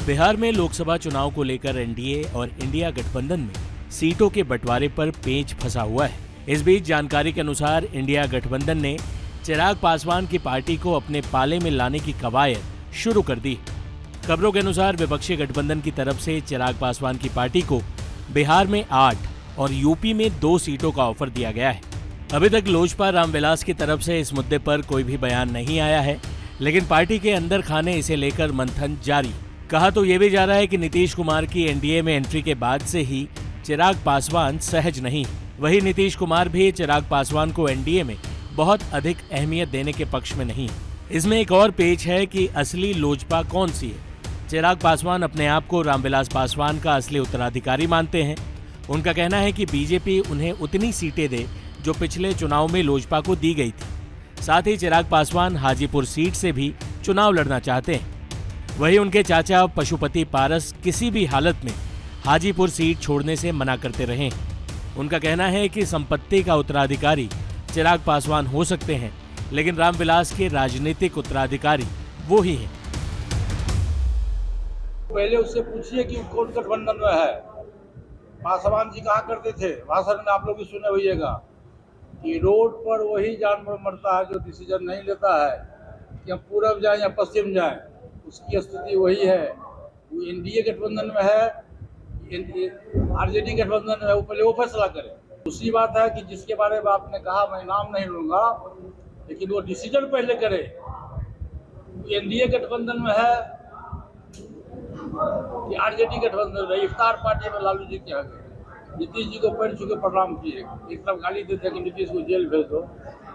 बिहार में लोकसभा चुनाव को लेकर एनडीए और इंडिया गठबंधन में सीटों के बंटवारे पर पेंच फंसा हुआ है। इस बीच जानकारी के अनुसार इंडिया गठबंधन ने चिराग पासवान की पार्टी को अपने पाले में लाने की कवायद शुरू कर दी। खबरों के अनुसार विपक्षी गठबंधन की तरफ से चिराग पासवान की पार्टी को बिहार में 8 और यूपी में 2 सीटों का ऑफर दिया गया है। अभी तक लोजपा रामविलास की तरफ से इस मुद्दे पर कोई भी बयान नहीं आया है, लेकिन पार्टी के अंदर खाने इसे लेकर मंथन जारी। कहा तो ये भी जा रहा है कि नीतीश कुमार की एनडीए में एंट्री के बाद से ही चिराग पासवान सहज नहीं। वहीं नीतीश कुमार भी चिराग पासवान को एनडीए में बहुत अधिक अहमियत देने के पक्ष में नहीं। इसमें एक और पेच है कि असली लोजपा कौन सी है। चिराग पासवान अपने आप को रामविलास पासवान का असली उत्तराधिकारी मानते हैं। उनका कहना है कि बीजेपी उन्हें उतनी सीटें दे जो पिछले चुनाव में लोजपा को दी गई थी। साथ ही चिराग पासवान हाजीपुर सीट से भी चुनाव लड़ना चाहते हैं। वहीं उनके चाचा पशुपति पारस किसी भी हालत में हाजीपुर सीट छोड़ने से मना करते रहे। उनका कहना है कि संपत्ति का उत्तराधिकारी चिराग पासवान हो सकते हैं, लेकिन रामविलास के राजनीतिक उत्तराधिकारी वो ही हैं। पहले उससे पूछिए कि कौन गठबंधन में है। पासवान जी कहा करते थे, भाषण में आप लोग भी सुने होइएगा कि रोड पर वही जानवर मरता है जो डिसीजन नहीं लेता है कि हम पूरब जाएं या पश्चिम जाएं। उसकी स्थिति वही है। वो एनडीए गठबंधन में है, आरजेडी गठबंधन में है, वो पहले वो फैसला करे। दूसरी बात है कि जिसके बारे में आपने कहा, मैं नाम नहीं लूंगा, लेकिन वो डिसीजन पहले करे। एनडीए गठबंधन में है कि आरजेडी गठबंधन में, इफ्तार पार्टी में लालू जी के आगे नीतीश जी को पैर छू के प्रणाम किए। एक तरफ गाली देते कि नीतीश को जेल भेज दो,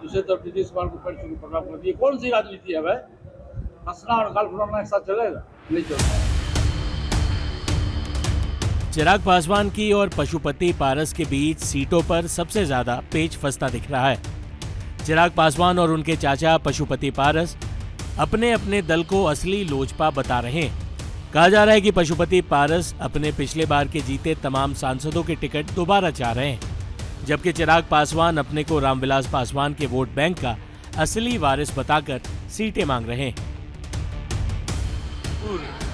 दूसरी तरफ नीतीश कुमार को पैर छू के प्रणाम कर दिए। कौन सी राजनीति है भाई? हंसना और गाल फुलाना एक साथ चलेगा? नहीं चलता। चिराग पासवान की और पशुपति पारस के बीच सीटों पर सबसे ज्यादा पेच फंसता दिख रहा है। चिराग पासवान और उनके चाचा पशुपति पारस अपने अपने दल को असली लोजपा बता रहे हैं। कहा जा रहा है कि पशुपति पारस अपने पिछले बार के जीते तमाम सांसदों के टिकट दोबारा चाह रहे हैं, जबकि चिराग पासवान अपने को रामविलास पासवान के वोट बैंक का असली वारिस बताकर सीटें मांग रहे हैं।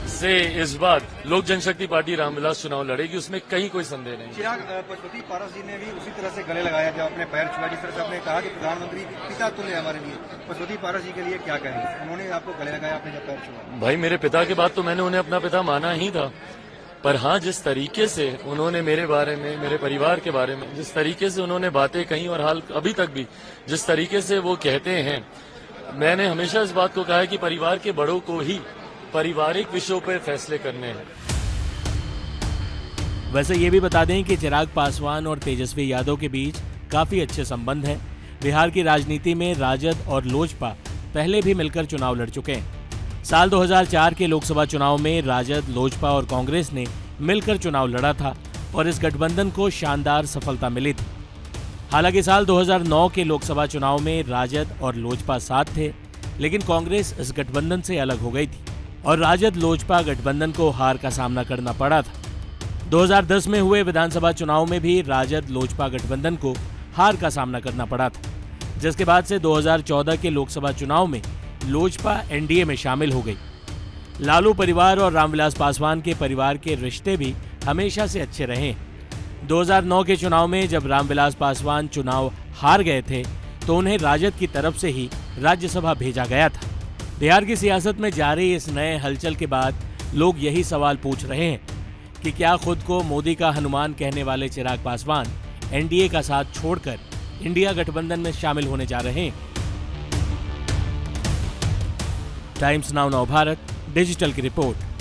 से इस बार लोक जनशक्ति पार्टी रामविलास चुनाव लड़ेगी, उसमें कहीं कोई संदेह नहीं। चिराग पशुपति पारस जी ने भी उसी तरह से गले लगाया जब अपने पैर छुआ, जिस तरह से आपने कहा कि प्रधानमंत्री पिता तुल्य हमारे लिए। पशुपति पारस जी के लिए क्या कहेंगे? उन्होंने आपको गले लगाया, आपने जब पैर छुआ। भाई, मेरे पिता के बाद तो मैंने उन्हें अपना पिता माना ही था, पर हाँ, जिस तरीके से उन्होंने मेरे बारे में, मेरे परिवार के बारे में जिस तरीके से उन्होंने बातें कही और हाल अभी तक भी जिस तरीके से वो कहते हैं, मैंने हमेशा इस बात को कहा है कि परिवार के बड़ों को ही पारिवारिक विषयों पर फैसले करने हैं। वैसे ये भी बता दें कि चिराग पासवान और तेजस्वी यादव के बीच काफी अच्छे संबंध हैं। बिहार की राजनीति में राजद और लोजपा पहले भी मिलकर चुनाव लड़ चुके हैं। साल 2004 के लोकसभा चुनाव में राजद, लोजपा और कांग्रेस ने मिलकर चुनाव लड़ा था और इस गठबंधन को शानदार सफलता मिली थी। हालांकि साल 2009 के लोकसभा चुनाव में राजद और लोजपा साथ थे, लेकिन कांग्रेस इस गठबंधन से अलग हो गई थी और राजद लोजपा गठबंधन को हार का सामना करना पड़ा था। 2010 में हुए विधानसभा चुनाव में भी राजद लोजपा गठबंधन को हार का सामना करना पड़ा था, जिसके बाद से 2014 के लोकसभा चुनाव में लोजपा एनडीए में शामिल हो गई। लालू परिवार और रामविलास पासवान के परिवार के रिश्ते भी हमेशा से अच्छे रहे। 2009 के चुनाव में जब रामविलास पासवान चुनाव हार गए थे तो उन्हें राजद की तरफ से ही राज्यसभा भेजा गया था। बिहार की सियासत में जारी इस नए हलचल के बाद लोग यही सवाल पूछ रहे हैं कि क्या खुद को मोदी का हनुमान कहने वाले चिराग पासवान एनडीए का साथ छोड़कर इंडिया गठबंधन में शामिल होने जा रहे हैं। टाइम्स नाउ नव भारत डिजिटल की रिपोर्ट।